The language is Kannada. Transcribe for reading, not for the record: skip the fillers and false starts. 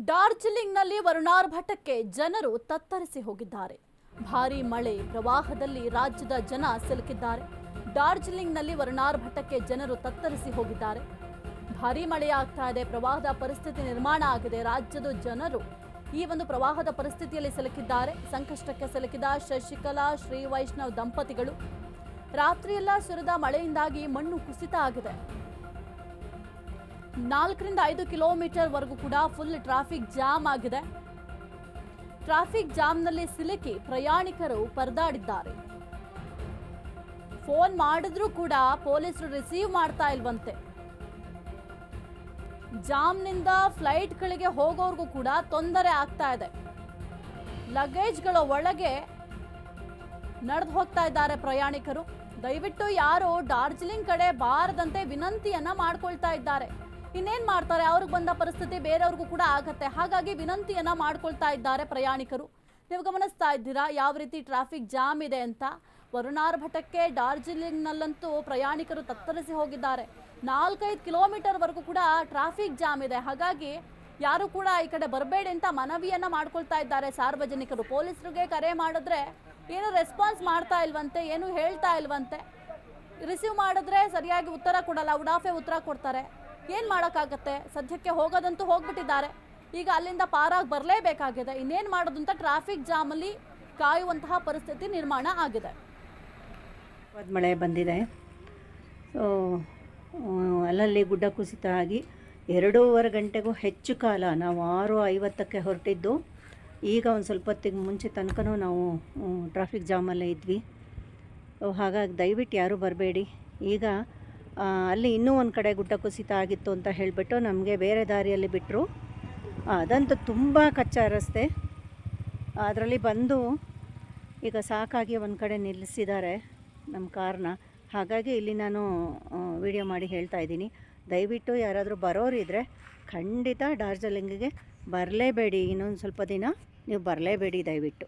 ಡಾರ್ಜಿಲಿಂಗ್ನಲ್ಲಿ ವರುಣಾರ್ಭಟಕ್ಕೆ ಜನರು ತತ್ತರಿಸಿ ಹೋಗಿದ್ದಾರೆ. ಭಾರೀ ಮಳೆ ಪ್ರವಾಹದಲ್ಲಿ ರಾಜ್ಯದ ಜನ ಸಿಲುಕಿದ್ದಾರೆ. ಡಾರ್ಜಿಲಿಂಗ್ನಲ್ಲಿ ವರುಣಾರ್ಭಟಕ್ಕೆ ಜನರು ತತ್ತರಿಸಿ ಹೋಗಿದ್ದಾರೆ. ಭಾರೀ ಮಳೆಯಾಗ್ತಾ ಇದೆ, ಪ್ರವಾಹದ ಪರಿಸ್ಥಿತಿ ನಿರ್ಮಾಣ ಆಗಿದೆ. ರಾಜ್ಯದ ಜನರು ಈ ಒಂದು ಪ್ರವಾಹದ ಪರಿಸ್ಥಿತಿಯಲ್ಲಿ ಸಿಲುಕಿದ್ದಾರೆ. ಸಂಕಷ್ಟಕ್ಕೆ ಸಿಲುಕಿದ ಶಶಿಕಲಾ ಶ್ರೀ ವೈಷ್ಣವ್ ದಂಪತಿಗಳು ರಾತ್ರಿಯೆಲ್ಲ ಸುರಿದ ಮಳೆಯಿಂದಾಗಿ ಮಣ್ಣು ಕುಸಿತ ಆಗಿದೆ. 4 ರಿಂದ 5 ಕಿಲೋಮೀಟರ್ ವರೆಗೂ ಕೂಡ ಫುಲ್ ಟ್ರಾಫಿಕ್ ಜಾಮ್ ಆಗಿದೆ. ಟ್ರಾಫಿಕ್ ಜಾಮ್ನಲ್ಲಿ ಸಿಲುಕಿ ಪ್ರಯಾಣಿಕರು ಪರದಾಡಿದ್ದಾರೆ. ಫೋನ್ ಮಾಡಿದ್ರೂ ಕೂಡ ಪೊಲೀಸರು ರಿಸೀವ್ ಮಾಡ್ತಾ ಇಲ್ವಂತೆ. ಜಾಮ್ನಿಂದ ಫ್ಲೈಟ್ಗಳಿಗೆ ಹೋಗೋರ್ಗೂ ಕೂಡ ತೊಂದರೆ ಆಗ್ತಾ ಇದೆ. ಲಗೇಜ್ಗಳ ಒಳಗೆ ನಡೆದು ಹೋಗ್ತಾ ಇದ್ದಾರೆ ಪ್ರಯಾಣಿಕರು. ದಯವಿಟ್ಟು ಯಾರು ಡಾರ್ಜಿಲಿಂಗ್ ಕಡೆ ಬಾರದಂತೆ ವಿನಂತಿಯನ್ನ ಮಾಡ್ಕೊಳ್ತಾ ಇದ್ದಾರೆ. ಇನ್ನೇನ್ ಮಾಡ್ತಾರೆ, ಅವ್ರಿಗೆ ಬಂದ ಪರಿಸ್ಥಿತಿ ಬೇರೆಯವ್ರಿಗೂ ಕೂಡ ಆಗತ್ತೆ. ಹಾಗಾಗಿ ವಿನಂತಿಯನ್ನ ಮಾಡ್ಕೊಳ್ತಾ ಇದ್ದಾರೆ ಪ್ರಯಾಣಿಕರು. ನೀವು ಗಮನಿಸ್ತಾ ಇದ್ದೀರಾ ಯಾವ ರೀತಿ ಟ್ರಾಫಿಕ್ ಜಾಮ್ ಇದೆ ಅಂತ. ವರುಣಾರ್ಭಟಕ್ಕೆ ಡಾರ್ಜಿಲಿಂಗ್ನಲ್ಲಂತೂ ಪ್ರಯಾಣಿಕರು ತತ್ತರಿಸಿ ಹೋಗಿದ್ದಾರೆ. 4-5 ಕಿಲೋಮೀಟರ್ ವರೆಗೂ ಕೂಡ ಟ್ರಾಫಿಕ್ ಜಾಮ್ ಇದೆ. ಹಾಗಾಗಿ ಯಾರು ಕೂಡ ಈ ಕಡೆ ಬರಬೇಡಿ ಅಂತ ಮನವಿಯನ್ನ ಮಾಡ್ಕೊಳ್ತಾ ಇದ್ದಾರೆ ಸಾರ್ವಜನಿಕರು. ಪೊಲೀಸರಿಗೆ ಕರೆ ಮಾಡಿದ್ರೆ ಏನು ರೆಸ್ಪಾನ್ಸ್ ಮಾಡ್ತಾ ಇಲ್ವಂತೆ, ಏನು ಹೇಳ್ತಾ ಇಲ್ವಂತೆ. ರಿಸೀವ್ ಮಾಡಿದ್ರೆ ಸರಿಯಾಗಿ ಉತ್ತರ ಕೊಡಲ್ಲ, ಉಡಾಫೆ ಉತ್ತರ ಕೊಡ್ತಾರೆ. ಏನು ಮಾಡೋಕ್ಕಾಗತ್ತೆ, ಸದ್ಯಕ್ಕೆ ಹೋಗೋದಂತೂ ಹೋಗ್ಬಿಟ್ಟಿದ್ದಾರೆ. ಈಗ ಅಲ್ಲಿಂದ ಪಾರಾಗಿ ಬರಲೇಬೇಕಾಗಿದೆ. ಇನ್ನೇನು ಮಾಡೋದು ಅಂತ ಟ್ರಾಫಿಕ್ ಜಾಮಲ್ಲಿ ಕಾಯುವಂತಹ ಪರಿಸ್ಥಿತಿ ನಿರ್ಮಾಣ ಆಗಿದೆ. ಮಳೆ ಬಂದಿದೆ. ಸೊ ಅಲ್ಲಲ್ಲಿ ಗುಡ್ಡ ಕುಸಿತ ಆಗಿ 2.5 ಗಂಟೆಗೂ ಹೆಚ್ಚು ಕಾಲ ನಾವು 6:50ಕ್ಕೆ ಹೊರಟಿದ್ದು. ಈಗ ಒಂದು ಸ್ವಲ್ಪ ಹೊತ್ತಿಗೆ ಮುಂಚೆ ತನಕನೂ ನಾವು ಟ್ರಾಫಿಕ್ ಜಾಮಲ್ಲೇ ಇದ್ವಿ. ಹಾಗಾಗಿ ದಯವಿಟ್ಟು ಯಾರೂ ಬರಬೇಡಿ. ಈಗ ಅಲ್ಲಿ ಇನ್ನೂ ಒಂದು ಕಡೆ ಗುಡ್ಡ ಕುಸಿತ ಆಗಿತ್ತು ಅಂತ ಹೇಳಿಬಿಟ್ಟು ನಮಗೆ ಬೇರೆ ದಾರಿಯಲ್ಲಿ ಬಿಟ್ಟರು. ಅದಂತೂ ತುಂಬ ಕಚ್ಚಾ ರಸ್ತೆ. ಅದರಲ್ಲಿ ಬಂದು ಈಗ ಸಾಕಾಗಿ ಒಂದು ಕಡೆ ನಿಲ್ಲಿಸಿದ್ದಾರೆ ನಮ್ಮ ಕಾರ್ನ. ಹಾಗಾಗಿ ಇಲ್ಲಿ ನಾನು ವಿಡಿಯೋ ಮಾಡಿ ಹೇಳ್ತಾ ಇದ್ದೀನಿ. ದಯವಿಟ್ಟು ಯಾರಾದರೂ ಬರೋರಿದ್ದರೆ ಖಂಡಿತ ಡಾರ್ಜಿಲಿಂಗಿಗೆ ಬರಲೇಬೇಡಿ. ಇನ್ನೊಂದು ಸ್ವಲ್ಪ ದಿನ ನೀವು ಬರಲೇಬೇಡಿ ದಯವಿಟ್ಟು.